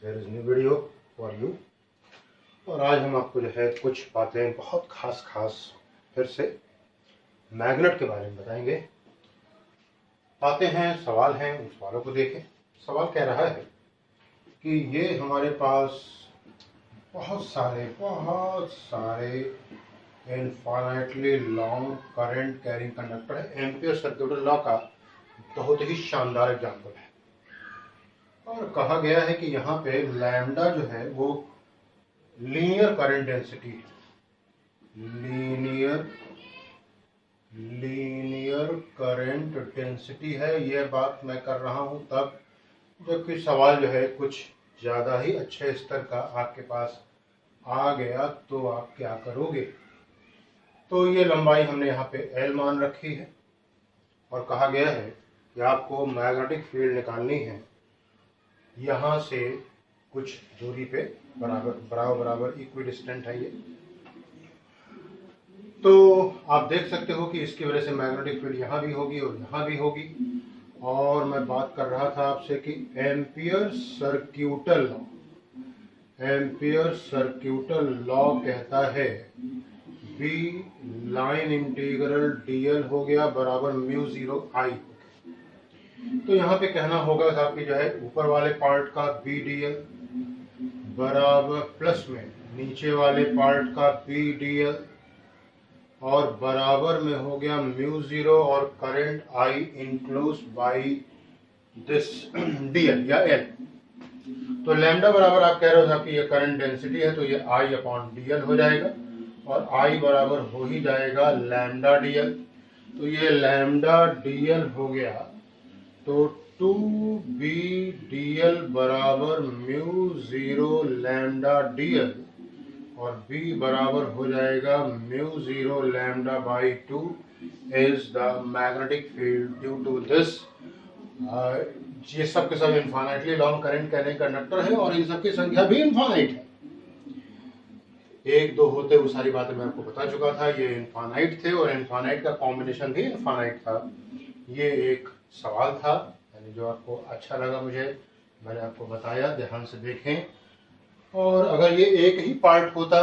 There is new video for you. और आज हम आपको जो है कुछ बातें बहुत खास फिर से मैग्नेट के बारे में बताएंगे। बातें हैं, सवाल हैं, उन सवालों को देखें। सवाल कह रहा है कि ये हमारे पास बहुत सारे infinitely long current carrying conductor है। एम्पियर सर्कुलर लॉ का बहुत ही शानदार एग्जाम्पल है। और कहा गया है कि यहाँ पे लैम्डा जो है वो लीनियर करंट डेंसिटी है। लीनियर करंट डेंसिटी है। यह बात मैं कर रहा हूँ तब जबकि सवाल जो है कुछ ज़्यादा ही अच्छे स्तर का आपके पास आ गया तो आप क्या करोगे। तो ये लंबाई हमने यहाँ पे L मान रखी है और कहा गया है कि आपको मैग्नेटिक फील्ड निकालनी है यहाँ से कुछ दूरी पे बराबर इक्विडिस्टेंट है ये। तो आप देख सकते हो कि इसकी वजह से मैग्नेटिक फील्ड यहाँ भी होगी और यहाँ भी होगी। और मैं बात कर रहा था आपसे कि एम्पियर सर्क्यूटल लॉ कहता है बी लाइन इंटीग्रल डीएल हो गया बराबर म्यू 0 आई। तो यहाँ पे कहना होगा साहब कि जो है ऊपर वाले पार्ट का बी डीएल बराबर प्लस में नीचे वाले पार्ट का बी डीएल और बराबर में हो गया म्यू 0 और current I enclose by this DL या एल। तो लैम्डा बराबर आप कह रहे हो साहब कि ये करंट डेंसिटी है तो ये आई अपॉन डीएल हो जाएगा और आई बराबर हो ही जाएगा लैम्डा डीएल। तो ये लैम्डा डीएल हो गया तो 2b dl बराबर म्यू 0 लैम्डा डीएल और b बराबर हो जाएगा mu 0 lambda by 2 is the magnetic field due to this. ये सब के सब infinitely long current carrying conductor है और इन सब की संख्या भी इनफाइनाइट है। 1 2 होते वो सारी बातें मैं आपको बता चुका था। ये इनफाइनाइट थे और इनफाइनाइट का कॉम्बिनेशन भी इनफाइनाइट था। ये एक सवाल था यानी जो आपको अच्छा लगा मुझे मैंने आपको बताया, ध्यान से देखें। और अगर ये एक ही पार्ट होता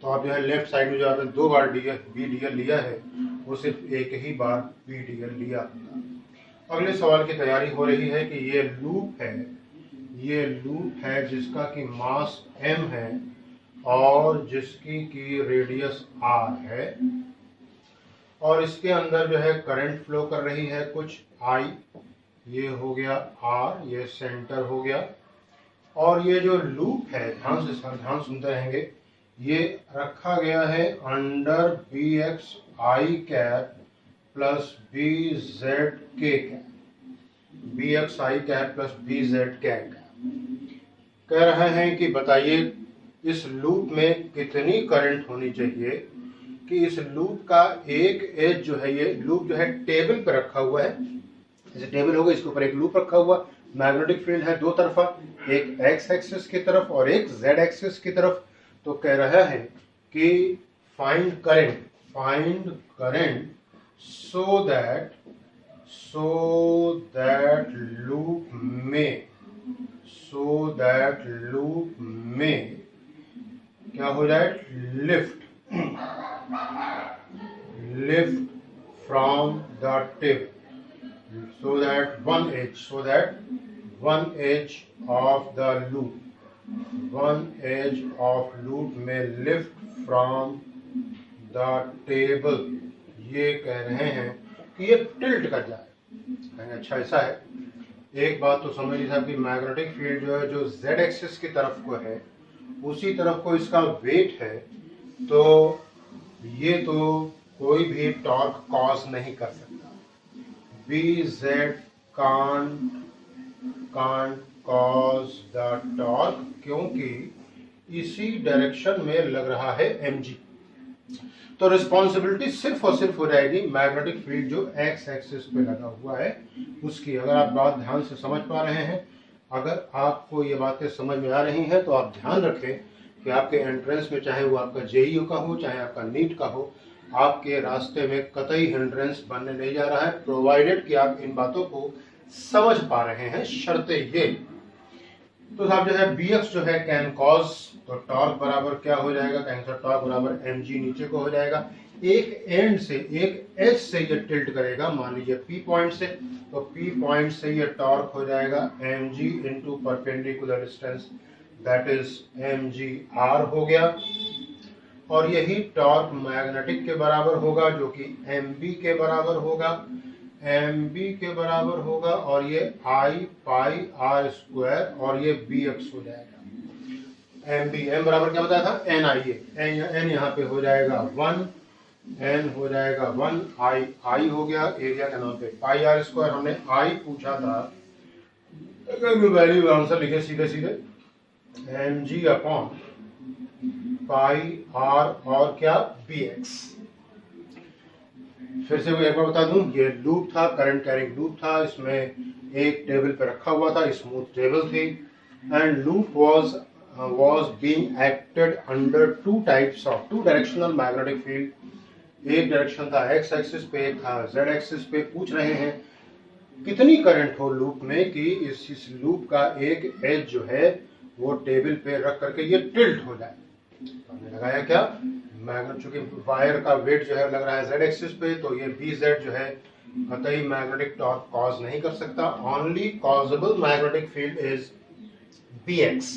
तो आप जो है लेफ्ट साइड में जो आपने 2 बार बी डीएल लिया है वो सिर्फ एक ही बार बी डीएल लिया होता। अगले सवाल की तैयारी हो रही है कि ये लूप है जिसका कि मास m है और जिसकी की रेडियस r है और इसके अंदर जो है करंट फ्लो कर रही है कुछ I, ये हो गया R, ये सेंटर हो गया। और ये जो लूप है ध्यान सुनते रहेंगे, ये रखा गया है under bx I cap plus bz k cap, bx I cap plus bz cap. कह रहे हैं कि बताइए इस लूप में कितनी करंट होनी चाहिए कि इस लूप का एक एज जो है, ये लूप जो है टेबल पर रखा हुआ है, जैसे टेबल होगा इसके ऊपर एक लूप रखा हुआ, मैग्नेटिक फील्ड है दो तरफा, एक एक्स एक्सिस की तरफ और एक जेड एक्सिस की तरफ। तो कह रहा है कि find current so that loop में क्या हो जाए, lift from the tip so that one edge of the loop may lift from the table। ये कह रहे हैं कि ये टिल्ट कर जाए। कहेंगे अच्छा ऐसा है। एक बात तो समझ लीजिए कि मैग्नेटिक फील्ड जो है जो z एक्सिस की तरफ को है उसी तरफ को इसका वेट है, तो ये तो कोई भी टॉर्क कॉज नहीं कर सकता। bz can't cause the torque क्योंकि इसी डायरेक्शन में लग रहा है mg। तो रिस्पॉन्सिबिलिटी सिर्फ और सिर्फ हो जाएगी मैग्नेटिक फील्ड जो एक्स एक्सिस पे लगा हुआ है उसकी। अगर आप बात ध्यान से समझ पा रहे हैं, अगर आपको ये बातें समझ में आ रही हैं तो आप ध्यान रखें कि आपके एंट्रेंस में, चाहे वो आपका जेईयू का हो चाहे आपका नीट का हो, आपके रास्ते में कतई हिंड्रेंस बनने नहीं जा रहा है, प्रोवाइडेड कि आप इन बातों को समझ पा रहे हैं। शर्ते ये तो साहब जो है bx जो है tan cos, तो टॉर्क बराबर क्या हो जाएगा, कहेंगे टॉर्क बराबर mg नीचे को हो जाएगा, एक एंड से एक एज से ये टिल्ट करेगा, मान लीजिए p पॉइंट से, तो p पॉइंट से ये टॉर्क हो जाएगा mg into perpendicular distance, that is mg r हो गया, और यही टॉर्क मैग्नेटिक के बराबर होगा जो कि mb के बराबर होगा, mb के बराबर होगा, और ये I पाई r स्क्वायर, और ये bx हो जाएगा mb, m बराबर क्या बताया था n यहाँ पे हो जाएगा 1, n हो जाएगा 1, I हो गया एरिया के नाम पे पाई r स्क्वायर, हमने I पूछा था, वैल्यू आंसर लिखे सीधे सीधे mg अपॉन पाई r और क्या bx। फिर से मैं एक बार बता दूं, ये लूप था, करंट कैरिंग लूप था, इसमें एक टेबल पे रखा हुआ था, स्मूथ टेबल थी, and loop was being acted under two directional magnetic field, एक डायरेक्शन था x एक्सिस पे, एक था z एक्सिस पे। पूछ रहे हैं कितनी करंट हो लूप में कि इस लूप का एक एज जो है वो टेबल पे रख करके ये टिल्ट हो जाए। तो हमने लगाया क्या, मैग्नेट, चूंकि वायर का वेट जो है लग रहा है z एक्सिस पे, तो ये bz जो है कतई मैग्नेटिक टॉर्क कॉज नहीं कर सकता, only causable magnetic field is bx।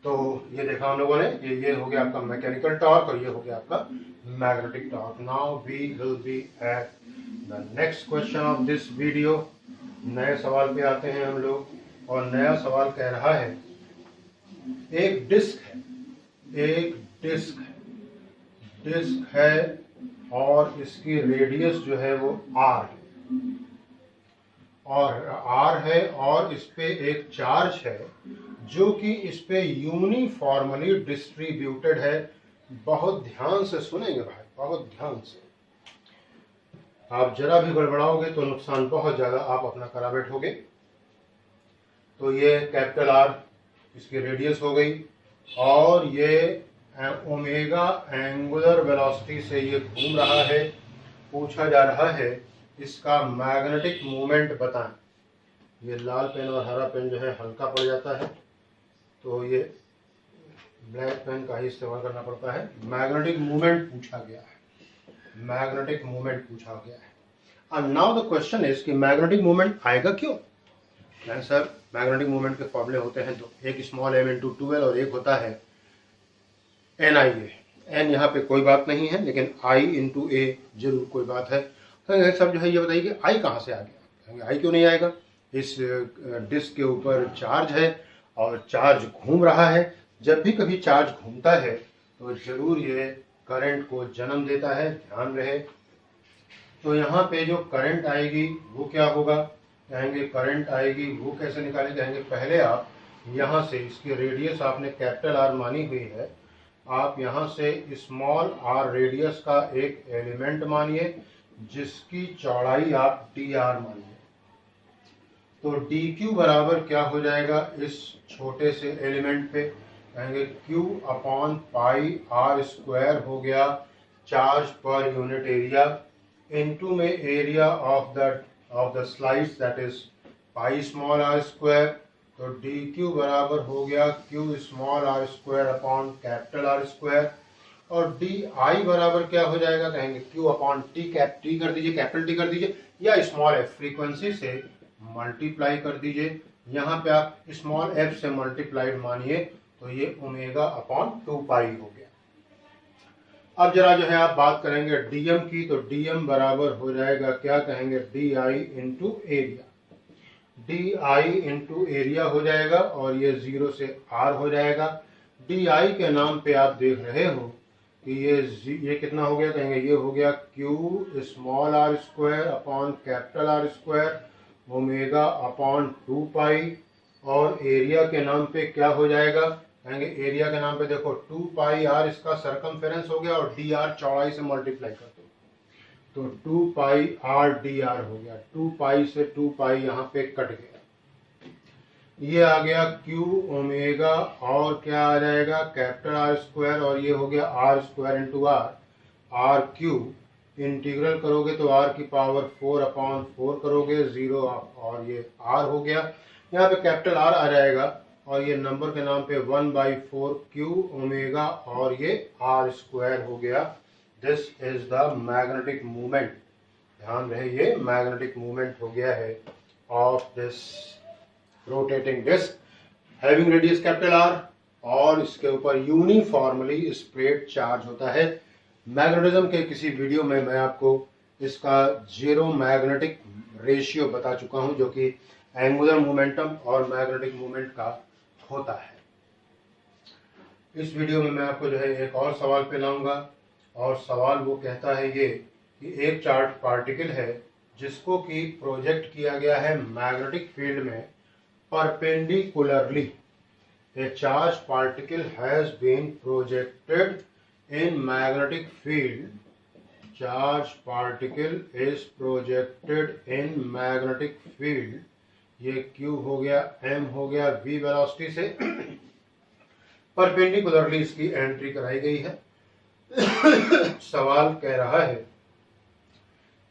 तो ये देखा हम लोगों ने, ये हो गया आपका मैकेनिकल टॉर्क और ये हो गया आपका magnetic torque. Now we will be at the next question of this video. नए सवाल पे आते हैं हम लोग, और नया सवाल कह रहा है एक डिस्क है और इसकी रेडियस जो है वो r है, और इस पे एक चार्ज है जो कि इस पे यूनिफॉर्मली डिस्ट्रीब्यूटेड है। बहुत ध्यान से सुनेंगे भाई, बहुत ध्यान से, आप जरा भी गड़बड़ाओगे तो नुकसान बहुत ज्यादा आप अपना करा बैठोगे। तो ये कैपिटल R इसकी रेडियस हो गई, और ये ओमेगा एंगुलर वेलोसिटी से ये घूम रहा है। पूछा जा रहा है इसका मैग्नेटिक मोमेंट बताएं। ये लाल पेन और हरा पेन जो है हल्का पड़ जाता है, तो ये ब्लैक पेन का ही इस्तेमाल करना पड़ता है। मैग्नेटिक मूवमेंट पूछा गया है, मैग्नेटिक मूवमेंट पूछा गया है। And now the question is कि मैग्नेटिक मूवमेंट आएगा क्यों? सर मैग्नेटिक मूवमेंट के फॉर्मूले होते हैं तो एक स्मॉल m इंटू 2l और एक होता है NIA। n यहाँ पे कोई बात नहीं है, लेकिन I इंटू a जरूर कोई बात है। तो सब जो है ये बताइए कि I कहाँ से आ गया? I क्यों नहीं आएगा? इस डिस्क के ऊपर चार्ज है और चार्ज घूम रहा है। जब भी कभी चार्ज घूमता है तो जरूर ये करंट को जन्म देता है, ध्यान रहे। तो यहाँ पे जो करंट आएगी वो क्या होगा? कहेंगे करंट आएगी वो कैसे निकालेंगे? कहेंगे पहले आप यहाँ से, इसकी रेडियस आपने कैपिटल R मानी हुई है, आप यहाँ से स्मॉल r रेडियस का एक एलिमेंट मानिए जिसकी चौड़ाई आप dr मानिए। तो dq बराबर क्या हो जाएगा इस छोटे से एलिमेंट पे? कहेंगे q upon pi r square हो गया charge per unit area, into में area of the slice that is pi small r square. तो dq बराबर हो गया q small r square upon capital R square, और di बराबर क्या हो जाएगा? कहेंगे q अपॉन t, टी कर दीजिए, कैपिटल टी कर दीजिए, या स्मॉल f फ्रीक्वेंसी से मल्टीप्लाई कर दीजिए। यहाँ पे आप स्मॉल f से मल्टीप्लाइड मानिए तो ये ओमेगा अपॉन 2 पाई हो गया। अब जरा जो है आप बात करेंगे dm की, तो dm बराबर हो जाएगा क्या? कहेंगे di into area, di into area हो जाएगा, और ये 0 से r हो जाएगा। di के नाम पे आप देख रहे हो कि ये कितना हो गया? कहेंगे ये हो गया q small r square upon capital R square omega upon 2 पाई, और एरिया के नाम पे क्या हो जाएगा? कहेंगे एरिया के नाम पे देखो 2 पाई r इसका सरकमफेरेंस हो गया, और dr चौड़ाई से मल्टीप्लाई कर दो तो 2 पाई r dr हो गया। 2 पाई से 2 पाई यहाँ पे कट गया, ये आ गया q ओमेगा, और क्या आ जाएगा? कैपिटल R स्क्वायर, और ये हो गया r square into r cube. Integral करोगे तो r की पावर 4 अपॉन 4 करोगे, 0 और ये r हो गया। यहाँ पे कैपिटल R आ जाएगा, और ये नंबर के नाम पे 1/4 क्यू ओमेगा और ये आर स्क्वायर हो गया। This is the magnetic movement. ध्यान रहे ये मैग्नेटिक मूवमेंट हो गया है of this rotating disk having radius capital R, और इसके ऊपर यूनिफॉर्मली स्प्रेड चार्ज होता है। मैग्नेटिज्म के किसी वीडियो में मैं आपको इसका जीरो मैग्नेटिक रेशियो बता चुका हूं, जो कि एंगुलर मोमेंटम और मैग्नेटिक मूवमेंट का होता है। इस वीडियो में मैं आपको जो है एक और सवाल पे लाऊंगा, और सवाल वो कहता है ये कि एक चार्ज पार्टिकल है जिसको कि प्रोजेक्ट किया गया है मैग्नेटिक फील्ड में perpendicularly. A charged particle has been projected in magnetic field. Charged particle is projected in magnetic field. ये Q हो गया, M हो गया, V वेलोसिटी से परपेंडिकुलरली इसकी एंट्री कराई गई है। सवाल कह रहा है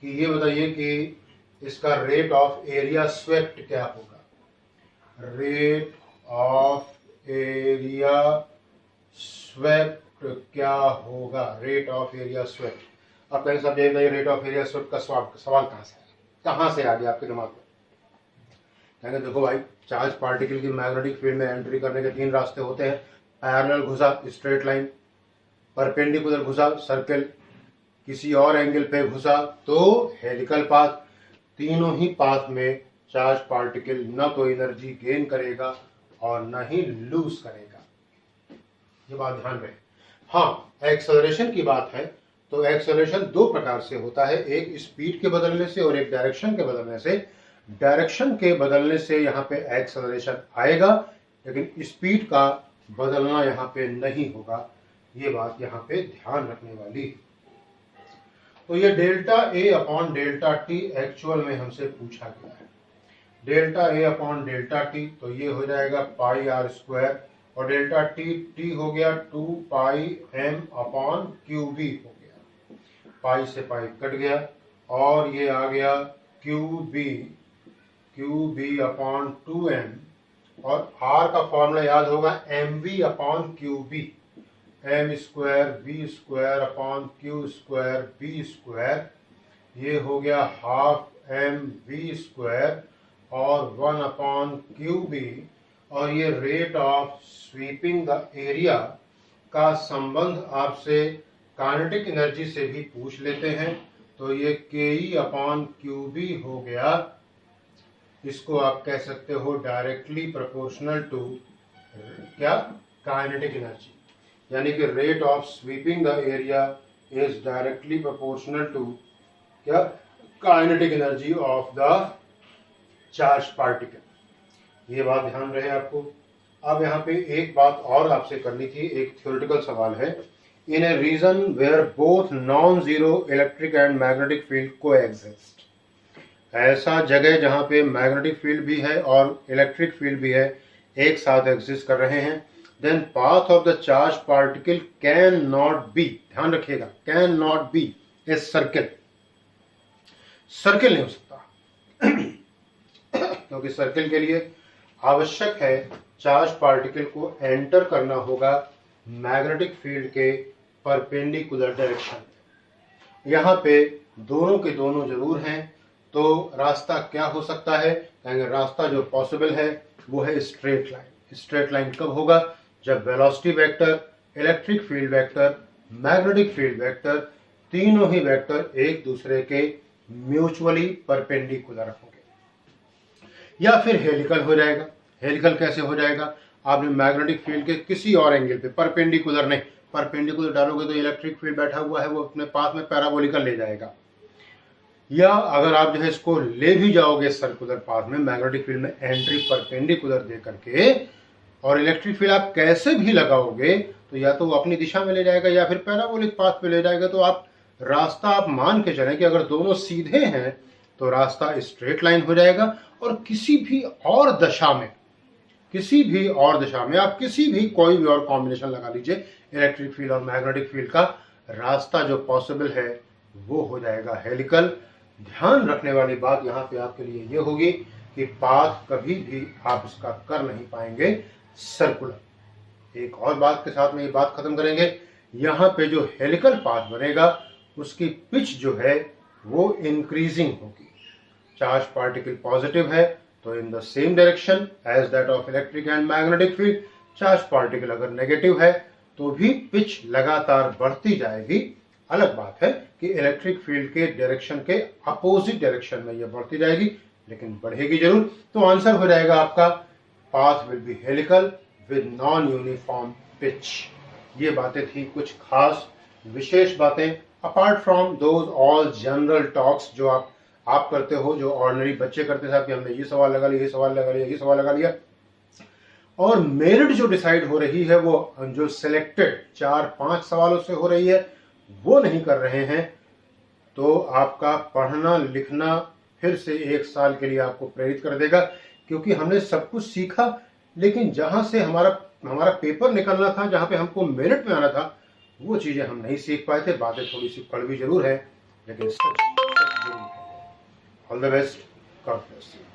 कि ये बताइए कि इसका रेट ऑफ एरिया स्वेप्ट क्या होगा। रेट ऑफ एरिया स्वेप्ट क्या होगा, रेट ऑफ एरिया स्वेप्ट। अब कहीं सब ये रेट ऑफ एरिया स्वेप्ट का सवाल कहाँ से आ गया आपके दिमाग में। कहेंगे देखो भाई, चार्ज पार्टिकल की मैग्नेटिक फील्ड में एंट्री करने के 3 रास्ते होते हैं। पैरेलल घुसा स्ट्रेट लाइन, परपेंडिकुलर घुसा सर्कल, किसी और एंगल पे घुसा तो हेलिकल पाथ। तीनों ही पाथ में चार्ज पार्टिकल न तो एनर्जी गेन करेगा और न ही लूज करेगा, ये बात ध्यान रहे। हाँ, एक्सेलरेशन की बात है तो एक्सेलरेशन 2 प्रकार से होता है, एक स्पीड के बदलने से और एक डायरेक्शन के बदलने से। डायरेक्शन के बदलने से यहाँ पे एक्सेलरेशन आएगा, लेकिन स्पीड का बदलना यहाँ पे नहीं होगा, ये बात यहाँ पे ध्यान रखने वाली है। तो ये delta A upon delta T actual में हमसे पूछा गया है। Delta A upon delta T तो ये हो जाएगा पाई आर स्क्वायर, और डेल्टा टी हो गया 2 पाई एम अपॉन क्यू बी हो गया। पाई से पाई कट गया और ये आ गया क्यू बी अपॉन 2m, और आर का फॉर्मूला याद होगा M V upon Q B, M square B square upon Q square B square. ये हो गया हाफ एम वी स्क्वायर और 1 अपॉन क्यू बी, और ये rate of sweeping the area का संबंध आपसे काइनेटिक एनर्जी से भी पूछ लेते हैं, तो ये के ई अपॉन क्यू बी हो गया। इसको आप कह सकते हो डायरेक्टली प्रोपोर्शनल टू क्या, काइनेटिक एनर्जी, यानी कि rate of sweeping the area is directly proportional to क्या, kinetic energy of the charge particle. ये बात ध्यान रहे आपको। अब यहाँ पे एक बात और आपसे करनी थी, एक थ्योरेटिकल सवाल है। In a region where both non zero electric and magnetic field को एग्जिस्ट, ऐसा जगह जहाँ पे मैग्नेटिक फील्ड भी है और इलेक्ट्रिक फील्ड भी है, एक साथ एग्जिस्ट कर रहे हैं, then path of the charge particle can not be, ध्यान रखिएगा, can not be a circle. Circle नहीं हो सकता क्योंकि सर्किल के लिए आवश्यक है चार्ज पार्टिकल को एंटर करना होगा मैग्नेटिक फील्ड के परपेंडिकुलर डायरेक्शन। यहाँ पे दोनों के दोनों जरूर हैं, तो रास्ता क्या हो सकता है, कहेंगे रास्ता जो पॉसिबल है वो है स्ट्रेट लाइन। स्ट्रेट लाइन कब होगा, जब velocity vector, electric field vector, magnetic field vector, तीनों ही वेक्टर एक दूसरे के म्यूचुअली परपेंडिकुलर होंगे। या फिर हेलिकल हो जाएगा। हेलिकल कैसे हो जाएगा, आपने मैग्नेटिक फील्ड के किसी और एंगल पे, परपेंडिकुलर नहीं, परपेंडिकुलर डालोगे तो इलेक्ट्रिक फील्ड बैठा हुआ है वो अपने पास में पैराबोलिकल ले जाएगा। या अगर आप जो है इसको ले भी जाओगे सर्कुलर पाथ में, मैग्नेटिक फील्ड में एंट्री परपेंडिकुलर दे करके, और इलेक्ट्रिक फील्ड आप कैसे भी लगाओगे तो या तो वो अपनी दिशा में ले जाएगा या फिर पैराबोलिक पाथ पे ले जाएगा। तो आप रास्ता आप मान के चलें कि अगर दोनों सीधे हैं तो रास्ता स्ट्रेट लाइन हो जाएगा, और किसी भी और दशा में आप किसी भी कोई भी और कॉम्बिनेशन लगा लीजिए इलेक्ट्रिक फील्ड और मैग्नेटिक फील्ड का, रास्ता जो पॉसिबल है वो हो जाएगा हेलिकल। ध्यान रखने वाली बात यहाँ पे आपके लिए ये होगी कि पाथ कभी भी आप इसका कर नहीं पाएंगे सर्कुलर। एक और बात के साथ में ये बात खत्म करेंगे, यहाँ पे जो हेलिकल पाथ बनेगा उसकी पिच जो है वो इंक्रीजिंग होगी। चार्ज पार्टिकल पॉजिटिव है तो in the same direction as that of electric and magnetic field, charge particle अगर नेगेटिव है तो भी पिच लगातार बढ़ती जाएगी। अलग बात है कि इलेक्ट्रिक फील्ड के डायरेक्शन के अपोजिट डायरेक्शन में ये बढ़ती जाएगी, लेकिन बढ़ेगी जरूर। तो आंसर हो जाएगा आपका path will be helical with non uniform pitch. ये बातें थी कुछ खास विशेष बातें, apart from those all general talks जो आप करते हो, जो ऑर्डिनरी बच्चे करते थे कि हमने ये सवाल लगा लिया, ये सवाल लगा लिया, ये सवाल लगा लिया। और मेरिट जो डिसाइड हो रही है वो जो सिलेक्टेड 4-5 सवालों से हो रही है वो नहीं कर रहे हैं। तो आपका पढ़ना लिखना फिर से 1 साल के लिए आपको प्रेरित कर देगा, क्योंकि हमने सब कुछ सीखा, लेकिन जहां से हमारा पेपर निकलना था, जहां पे हमको मेरिट में आना था, वो चीजें हम नहीं सीख पाए थे। बातें थोड़ी सी कड़वी जरूर है, लेकिन सच जरूर है। All the best, God bless you.